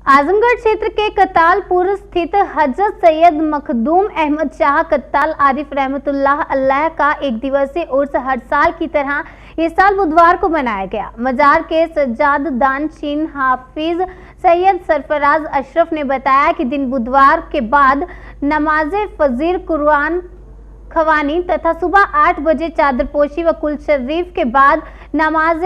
आजमगढ़ क्षेत्र के कतालपुर स्थित हजरत सैयद मखदूम अहमद शाह कत्ताल आरिफ रहमतुल्लाह अलैह का एक दिवसीय उर्स हर साल की तरह इस साल बुधवार को मनाया गया। मजार के सज्जाद दानशीन हाफिज सैयद सरफराज अशरफ ने बताया कि दिन बुधवार के बाद नमाज फजीर कुरान खवानी तथा सुबह 8 बजे चादरपोशी व कुल शरीफ के बाद नमाज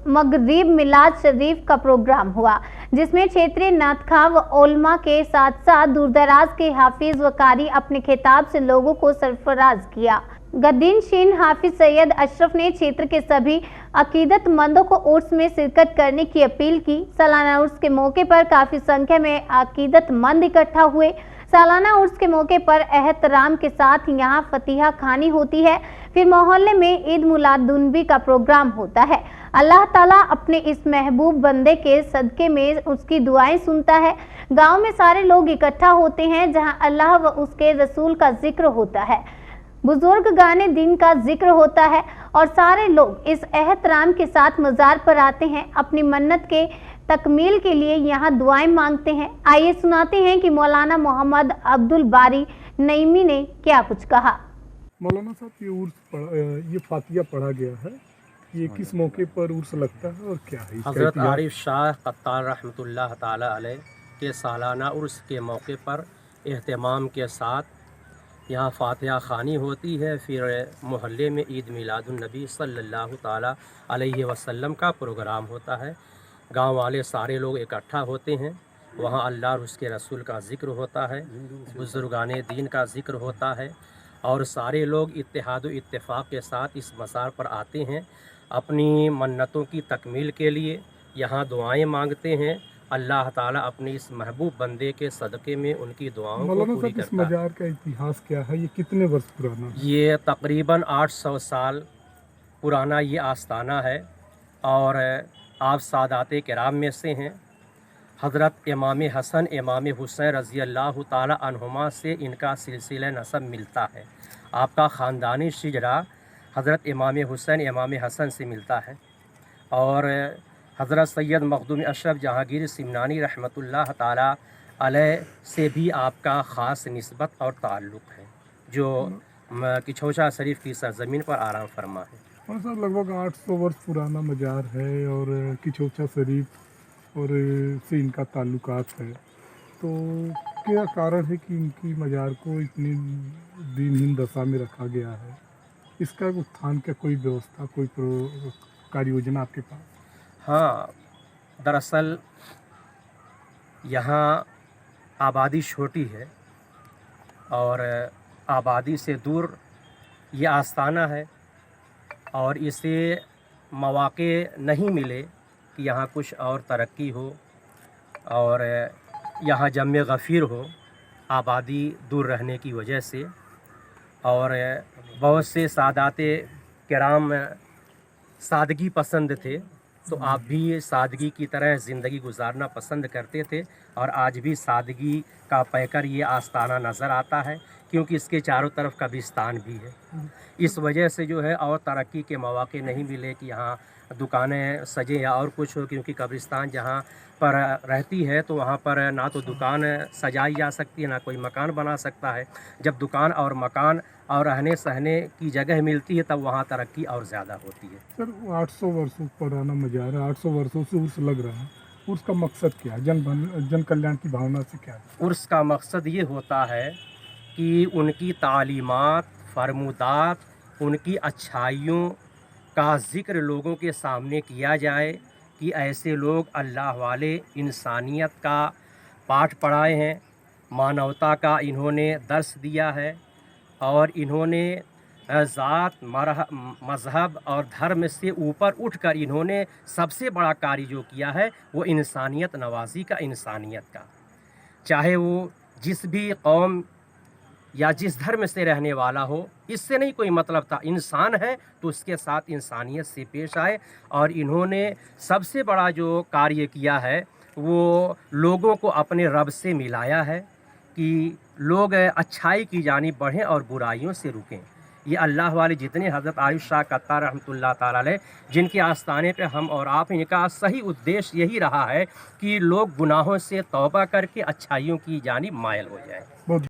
मगरिब मिलाद शरीफ का प्रोग्राम हुआ, जिसमें क्षेत्रीय नातखा व उलमा के साथ साथ दूरदराज के हाफिज व कारी अपने खिताब से लोगों को सरफराज किया। गद्दीन शीन हाफिज सैयद अशरफ ने क्षेत्र के सभी अकीदतमंदों को उर्स में शिरकत करने की अपील की। सालाना उर्स के मौके पर काफी संख्या में अकीदतमंद इकट्ठा हुए। सालाना उर्स के मौके पर एहतराम के साथ यहाँ फतिहा खानी होती है, फिर मोहल्ले में ईद मुलादुन्नबी का प्रोग्राम होता है। अल्लाह ताला अपने इस महबूब बंदे के सदके में उसकी दुआएं सुनता है। गांव में सारे लोग इकट्ठा होते हैं जहां अल्लाह व उसके रसूल का जिक्र होता है, बुजुर्ग गाने दिन का जिक्र होता है और सारे लोग इस एहतराम के साथ मजार पर आते हैं, अपनी मन्नत के तकमील के लिए यहाँ दुआएं मांगते हैं। आइए सुनाते हैं कि मौलाना मोहम्मद अब्दुल बारी नईमी ने क्या कुछ कहा। मौलाना साहब, ये फातिहा पढ़ा गया है, ये किस मौके पर उर्स लगता है और क्या है? हज़रत आरिफ शाह कत्ताल रहमतुल्लाह ताला अलैह के सालाना उर्स के मौके पर एहतमाम के साथ यहाँ फातिहा खानी होती है। फिर मोहल्ले में ईद मिलादुन्नबी सल्लल्लाहु ताला अलैहि वसल्लम का प्रोग्राम होता है। गांव वाले सारे लोग इकट्ठा होते हैं, वहाँ अल्लाह और उसके रसूल का ज़िक्र होता है, बुजुर्गाने दीन का ज़िक्र होता है और सारे लोग इत्तेहाद व इत्तेफाक के साथ इस मज़ार पर आते हैं अपनी मन्नतों की तकमील के लिए। यहाँ दुआएं मांगते हैं। अल्लाह ताला अपने इस महबूब बंदे के सदक़े में उनकी दुआओं को पूरी करता है। इस मजार का इतिहास क्या है? ये कितने वर्ष पुराना है? ये तकरीबन 800 साल पुराना ये आस्ताना है और आप सादात किराम में से हैं। हज़रत इमाम हसन इमाम हुसैन रज़ी अल्लाह ताला अन्हुमा से इनका सिलसिला नसब मिलता है। आपका ख़ानदानी शिजरा हज़रत इमाम हुसैन इमाम हसन से मिलता है और हज़रत सैयद मखदूम अशरफ जहांगीर सिमनानी रहमतुल्लाह ताला अलैह से भी आपका ख़ास निस्बत और ताल्लुक़ है, जो किछोचा शरीफ की सरज़मीन पर आराम फरमा है। और सर, लगभग 800 वर्ष पुराना मजार है और किछोचा शरीफ और से इनका ताल्लुकात है, तो क्या कारण है कि इनकी मजार को इतनी दिनहीन दशा में रखा गया है? इसका उत्थान का कोई व्यवस्था, कोई कार्य योजना आपके पास? हाँ, दरअसल यहाँ आबादी छोटी है और आबादी से दूर ये आस्ताना है और इसे मौक़े नहीं मिले कि यहाँ कुछ और तरक्की हो और यहाँ जम्मे गफ़ीर हो, आबादी दूर रहने की वजह से। और बहुत से सादाते किराम सादगी पसंद थे, तो आप भी सादगी की तरह ज़िंदगी गुजारना पसंद करते थे और आज भी सादगी का पैकर ये आस्ताना नज़र आता है, क्योंकि इसके चारों तरफ कब्रिस्तान भी है। इस वजह से जो है और तरक्की के मौक़े नहीं मिले कि यहाँ दुकानें सजें या और कुछ हो, क्योंकि कब्रिस्तान जहाँ पर रहती है तो वहाँ पर ना तो दुकान सजाई जा सकती है, ना कोई मकान बना सकता है। जब दुकान और मकान और रहने सहने की जगह मिलती है तब वहाँ तरक्की और ज़्यादा होती है। सर, 800 वर्षों पुराना मजार है, 800 वर्षों से उर्स लग रहा है, उर्स का मकसद क्या है? जन कल्याण की भावना से क्या है? उर्स का मकसद ये होता है कि उनकी तालीमात, फरमुदात, उनकी अच्छाइयों का ज़िक्र लोगों के सामने किया जाए कि ऐसे लोग अल्लाह वाले इंसानियत का पाठ पढ़ाए हैं, मानवता का इन्होंने दर्स दिया है और इन्होंने ज़ात, मज़हब और धर्म से ऊपर उठकर इन्होंने सबसे बड़ा कार्य जो किया है वो इंसानियत नवाजी का, इंसानियत का। चाहे वो जिस भी कौम या जिस धर्म से रहने वाला हो, इससे नहीं कोई मतलब था। इंसान है तो उसके साथ इंसानियत से पेश आए और इन्होंने सबसे बड़ा जो कार्य किया है वो लोगों को अपने रब से मिलाया है कि लोग अच्छाई की जानिब बढ़ें और बुराइयों से रुकें। یہ اللہ والے جتنے حضرت عارف شاہ کتار رحمۃ اللہ تعالی علیہ جن کے آستانے پہ ہم اور آپ ان کا صحیح ادیش یہی رہا ہے کہ لوگ گناہوں سے توبہ کر کے اچھائیوں کی جانب مائل ہو جائیں. بہت